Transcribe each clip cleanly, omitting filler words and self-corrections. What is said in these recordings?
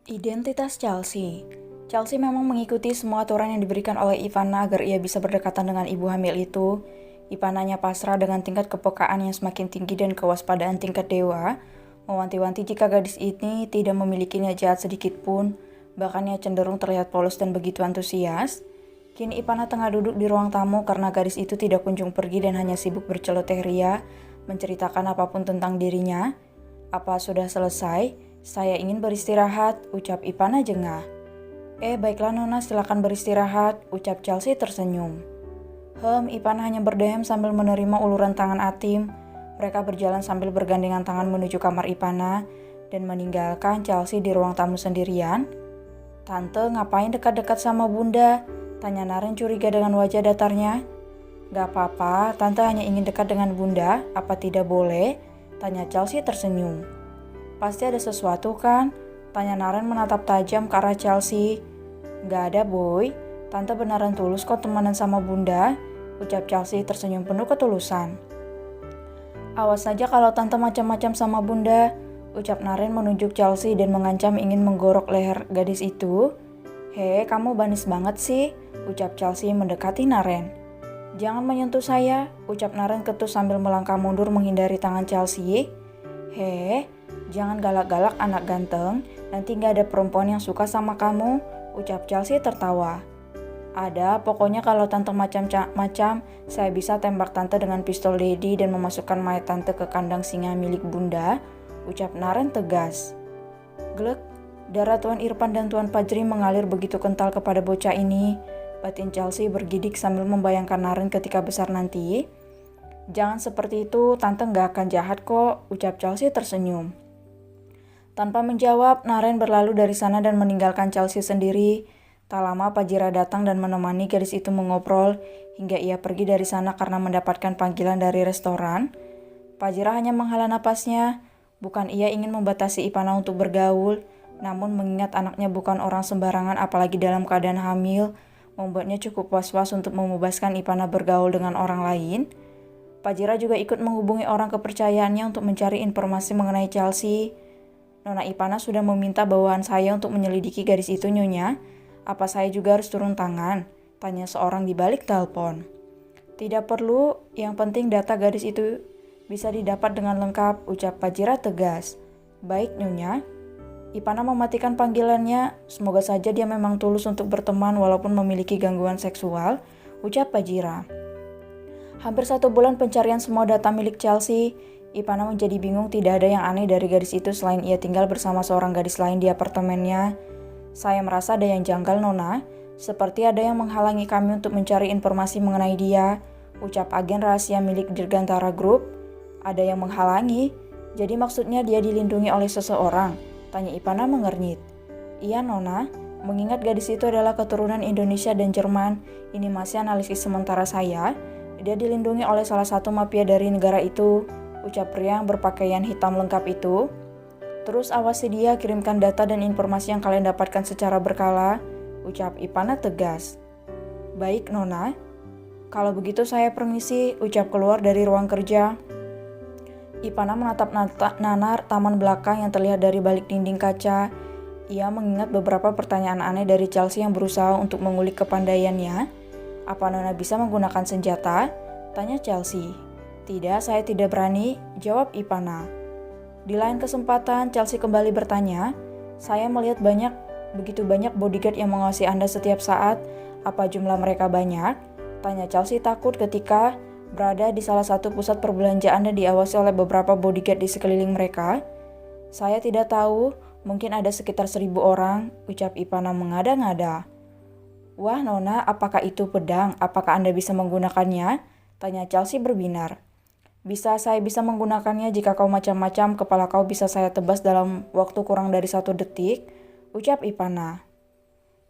Identitas Chelsea. Chelsea memang mengikuti semua aturan yang diberikan oleh Ivana agar ia bisa berdekatan dengan ibu hamil itu. Ivananya pasrah dengan tingkat kepekaan yang semakin tinggi dan kewaspadaan tingkat dewa, mewanti-wanti jika gadis ini tidak memiliki niat jahat sedikit pun, bahkan ia cenderung terlihat polos dan begitu antusias. Kini Ivana tengah duduk di ruang tamu karena gadis itu tidak kunjung pergi dan hanya sibuk berceloteh ria, menceritakan apapun tentang dirinya. Apa sudah selesai? Saya ingin beristirahat, ucap Ivana jengah. Baiklah Nona, silakan beristirahat, ucap Chelsea tersenyum. Ivana hanya berdeham sambil menerima uluran tangan Atim. Mereka berjalan sambil bergandengan tangan menuju kamar Ivana dan meninggalkan Chelsea di ruang tamu sendirian. Tante, ngapain dekat-dekat sama Bunda? Tanya Naren curiga dengan wajah datarnya. Gak apa-apa, Tante hanya ingin dekat dengan Bunda, apa tidak boleh? Tanya Chelsea tersenyum. Pasti ada sesuatu kan? Tanya Naren menatap tajam ke arah Chelsea. Gak ada boy, Tante beneran tulus kok temenan sama Bunda, ucap Chelsea tersenyum penuh ketulusan. Awas saja kalau Tante macam-macam sama Bunda, ucap Naren menunjuk Chelsea dan mengancam ingin menggorok leher gadis itu. Kamu banis banget sih, ucap Chelsea mendekati Naren. Jangan menyentuh saya, ucap Naren ketus sambil melangkah mundur menghindari tangan Chelsea. Jangan galak-galak anak ganteng, nanti gak ada perempuan yang suka sama kamu, ucap Chelsea tertawa. Ada, pokoknya kalau tante macam-macam, saya bisa tembak tante dengan pistol lady dan memasukkan mayat tante ke kandang singa milik Bunda, ucap Naren tegas. Glek, darah Tuan Irfan dan Tuan Fajri mengalir begitu kental kepada bocah ini. Batin Chelsea bergidik sambil membayangkan Naren ketika besar nanti. Jangan seperti itu, tante gak akan jahat kok, ucap Chelsea tersenyum. Tanpa menjawab, Naren berlalu dari sana dan meninggalkan Chelsea sendiri. Tak lama Fajira datang dan menemani gadis itu mengobrol hingga ia pergi dari sana karena mendapatkan panggilan dari restoran. Fajira hanya menghela napasnya. Bukan ia ingin membatasi Ivana untuk bergaul, namun mengingat anaknya bukan orang sembarangan apalagi dalam keadaan hamil, membuatnya cukup was-was untuk membebaskan Ivana bergaul dengan orang lain. Fajira juga ikut menghubungi orang kepercayaannya untuk mencari informasi mengenai Chelsea. Nona Ivana sudah meminta bawahan saya untuk menyelidiki gadis itu, Nyonya. Apa saya juga harus turun tangan? Tanya seorang di balik telepon. Tidak perlu, yang penting data gadis itu bisa didapat dengan lengkap, ucap Fajira tegas. Baik, Nyonya. Ivana mematikan panggilannya, semoga saja dia memang tulus untuk berteman walaupun memiliki gangguan seksual, ucap Fajira. Hampir 1 bulan pencarian semua data milik Chelsea, Ivana menjadi bingung tidak ada yang aneh dari gadis itu selain ia tinggal bersama seorang gadis lain di apartemennya. Saya merasa ada yang janggal, Nona. Seperti ada yang menghalangi kami untuk mencari informasi mengenai dia, ucap agen rahasia milik Dirgantara Group. Ada yang menghalangi? Jadi maksudnya dia dilindungi oleh seseorang? Tanya Ivana mengernyit. Iya, Nona. Mengingat gadis itu adalah keturunan Indonesia dan Jerman, ini masih analisis sementara saya. Dia dilindungi oleh salah satu mafia dari negara itu, ucap pria yang berpakaian hitam lengkap itu. Terus awasi dia, kirimkan data dan informasi yang kalian dapatkan secara berkala, ucap Ivana tegas. Baik, Nona. Kalau begitu saya permisi, ucap keluar dari ruang kerja. Ivana menatap nanar taman belakang yang terlihat dari balik dinding kaca. Ia mengingat beberapa pertanyaan aneh dari Chelsea yang berusaha untuk mengulik kepandaiannya. Apa Nona bisa menggunakan senjata? Tanya Chelsea. Tidak, saya tidak berani, jawab Ivana. Di lain kesempatan, Chelsea kembali bertanya, saya melihat begitu banyak bodyguard yang mengawasi Anda setiap saat. Apa jumlah mereka banyak? Tanya Chelsea takut ketika berada di salah satu pusat perbelanjaan dan diawasi oleh beberapa bodyguard di sekeliling mereka. Saya tidak tahu, mungkin ada sekitar 1.000 orang, ucap Ivana mengada-ngada. Wah Nona, apakah itu pedang? Apakah Anda bisa menggunakannya? Tanya Chelsea berbinar. Saya bisa menggunakannya jika kau macam-macam, kepala kau bisa saya tebas dalam waktu kurang dari 1 detik, ucap Ivana.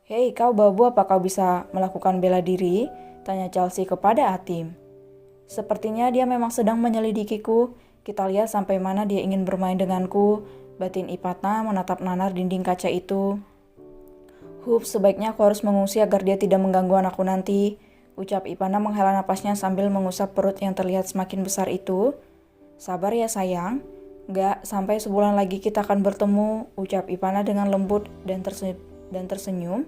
Hei, kau babu, apa kau bisa melakukan bela diri? Tanya Chelsea kepada Atim. Sepertinya dia memang sedang menyelidikiku, kita lihat sampai mana dia ingin bermain denganku, batin Ivana menatap nanar dinding kaca itu. Sebaiknya aku harus mengungsi agar dia tidak mengganggu anakku nanti, ucap Ivana menghela napasnya sambil mengusap perut yang terlihat semakin besar itu. Sabar ya sayang, Gak, sampai sebulan lagi kita akan bertemu, ucap Ivana dengan lembut dan tersenyum.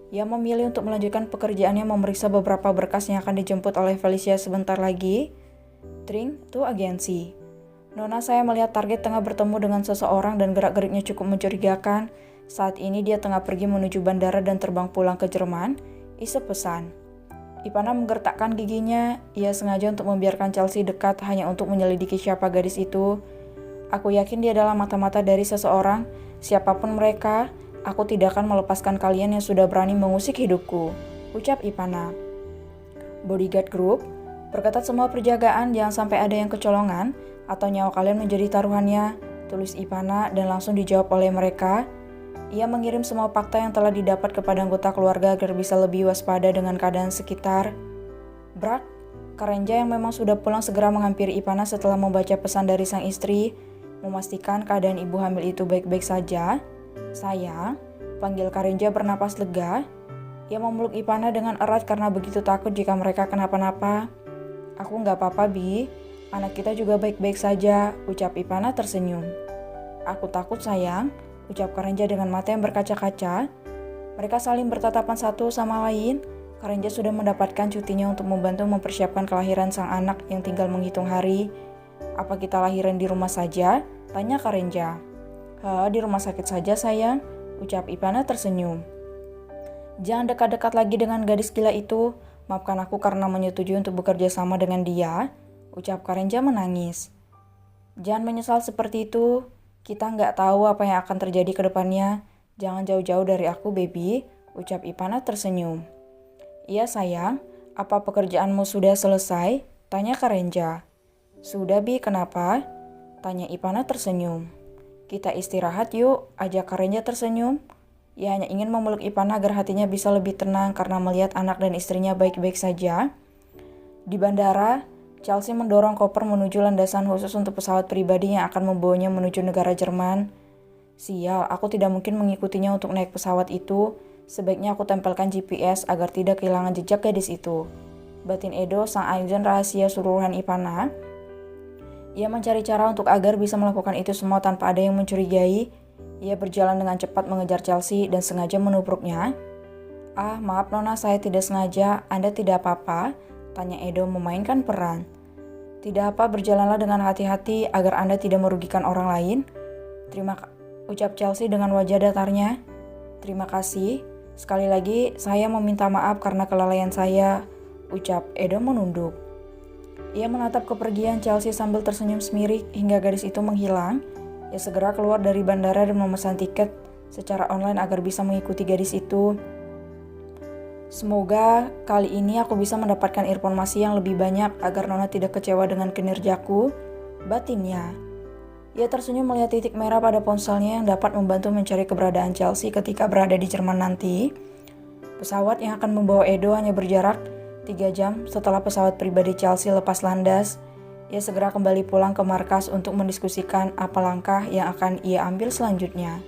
Ia memilih untuk melanjutkan pekerjaannya memeriksa beberapa berkas yang akan dijemput oleh Felicia sebentar lagi. Tring, to agensi. Nona, saya melihat target tengah bertemu dengan seseorang dan gerak-geriknya cukup mencurigakan. Saat ini dia tengah pergi menuju bandara dan terbang pulang ke Jerman. Isep pesan. Ivana menggertakkan giginya. Ia sengaja untuk membiarkan Chelsea dekat hanya untuk menyelidiki siapa gadis itu. Aku yakin dia adalah mata-mata dari seseorang. Siapapun mereka, aku tidak akan melepaskan kalian yang sudah berani mengusik hidupku, ucap Ivana. Bodyguard Group, perketat semua perjagaan, jangan sampai ada yang kecolongan atau nyawa kalian menjadi taruhannya, tulis Ivana dan langsung dijawab oleh mereka. Ia mengirim semua fakta yang telah didapat kepada anggota keluarga agar bisa lebih waspada dengan keadaan sekitar. Brak, Karenja yang memang sudah pulang segera menghampiri Ivana setelah membaca pesan dari sang istri, memastikan keadaan ibu hamil itu baik-baik saja. Sayang, panggil Karenja bernapas lega. Ia memeluk Ivana dengan erat karena begitu takut jika mereka kenapa-napa. Aku nggak apa-apa, Bi. Anak kita juga baik-baik saja, ucap Ivana tersenyum. Aku takut, sayang, ucap Karenja dengan mata yang berkaca-kaca. Mereka saling bertatapan satu sama lain. Karenja sudah mendapatkan cutinya untuk membantu mempersiapkan kelahiran sang anak yang tinggal menghitung hari. Apa kita lahiran di rumah saja? Tanya Karenja. Di rumah sakit saja, sayang, ucap Ivana tersenyum. Jangan dekat-dekat lagi dengan gadis gila itu. Maafkan aku karena menyetujui untuk bekerja sama dengan dia, ucap Karenja menangis. Jangan menyesal seperti itu. Kita nggak tahu apa yang akan terjadi ke depannya. Jangan jauh-jauh dari aku, baby, ucap Ivana tersenyum. Iya, sayang. Apa pekerjaanmu sudah selesai? Tanya Karenja. Sudah, Bi, kenapa? Tanya Ivana tersenyum. Kita istirahat yuk, ajak Karenja tersenyum. Ia hanya ingin memeluk Ivana agar hatinya bisa lebih tenang karena melihat anak dan istrinya baik-baik saja. Di bandara, Chelsea mendorong koper menuju landasan khusus untuk pesawat pribadi yang akan membawanya menuju negara Jerman. Sial, aku tidak mungkin mengikutinya untuk naik pesawat itu. Sebaiknya aku tempelkan GPS agar tidak kehilangan jejak gadis itu. Batin Edo, sang agen rahasia suruhan Ivana. Ia mencari cara untuk agar bisa melakukan itu semua tanpa ada yang mencurigai. Ia berjalan dengan cepat mengejar Chelsea dan sengaja menubruknya. Maaf Nona, saya tidak sengaja. Anda tidak apa-apa? Tanya Edo memainkan peran. Tidak apa, berjalanlah dengan hati-hati agar Anda tidak merugikan orang lain. Ucap Chelsea dengan wajah datarnya. Terima kasih. Sekali lagi, saya meminta maaf karena kelalaian saya, ucap Edo menunduk. Ia menatap kepergian Chelsea sambil tersenyum semirik hingga gadis itu menghilang. Ia segera keluar dari bandara dan memesan tiket secara online agar bisa mengikuti gadis itu. Semoga kali ini aku bisa mendapatkan informasi yang lebih banyak agar Nona tidak kecewa dengan kinerjaku, batinnya. Ia tersenyum melihat titik merah pada ponselnya yang dapat membantu mencari keberadaan Chelsea ketika berada di Jerman nanti. Pesawat yang akan membawa Edo hanya berjarak 3 jam setelah pesawat pribadi Chelsea lepas landas. Ia segera kembali pulang ke markas untuk mendiskusikan apa langkah yang akan ia ambil selanjutnya.